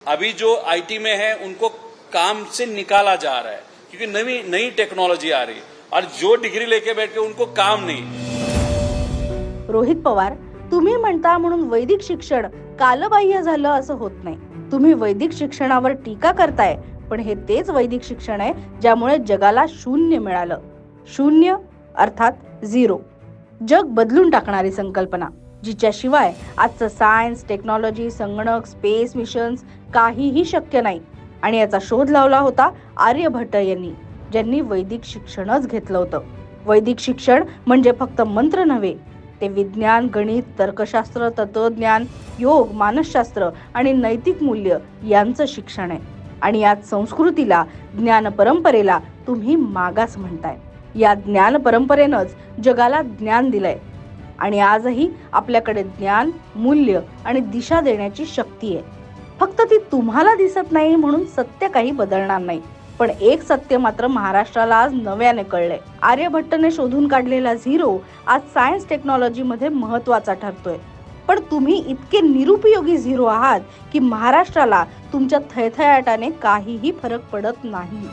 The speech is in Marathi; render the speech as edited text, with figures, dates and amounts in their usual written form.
अभी जो आईटी में है उनको काम से निकाला जा रहा है क्योंकि नई टेक्नोलॉजी आ रही है और जो डिग्री लेके बैठ के उनको काम नहीं। रोहित पवार, तुम्ही म्हणता म्हणून वैदिक शिक्षण कालबाह्य झालं असं होत नाही. तुम्ही वैदिक शिक्षणावर टीका करताय, पण हे तेच वैदिक शिक्षण आहे ज्यामुळे जगाला शून्य मिळालं. शून्य अर्थात झिरो. जग बदलून टाकणारी संकल्पना, जिच्याशिवाय आजचं सायन्स, टेक्नॉलॉजी, संगणक, स्पेस मिशन्स काहीही शक्य नाही. आणि याचा शोध लावला होता आर्यभट्ट यांनी, ज्यांनी वैदिक शिक्षणच घेतलं होतं. वैदिक शिक्षण म्हणजे फक्त मंत्र नव्हे, ते विज्ञान, गणित, तर्कशास्त्र, तत्वज्ञान, योग, मानसशास्त्र आणि नैतिक मूल्य यांचं शिक्षण आहे. आणि यात संस्कृतीला, ज्ञान परंपरेला तुम्ही मागास म्हणताय. या ज्ञान परंपरेनंच जगाला ज्ञान दिलंय आणि आजही आपल्याकडे ज्ञान, मूल्य आणि दिशा देण्याची शक्ती आहे. फक्त ती तुम्हाला दिसत नाही म्हणून सत्य काही बदलणार नाही. पण एक सत्य मात्र महाराष्ट्राला आज नव्याने कळलंय. आर्यभट्टने शोधून काढलेला झिरो आज सायन्स टेक्नॉलॉजी मध्ये महत्वाचा ठरतोय. पण तुम्ही इतके निरुपयोगी झिरो आहात की महाराष्ट्राला तुमच्या थयथयाटाने काहीही फरक पडत नाही.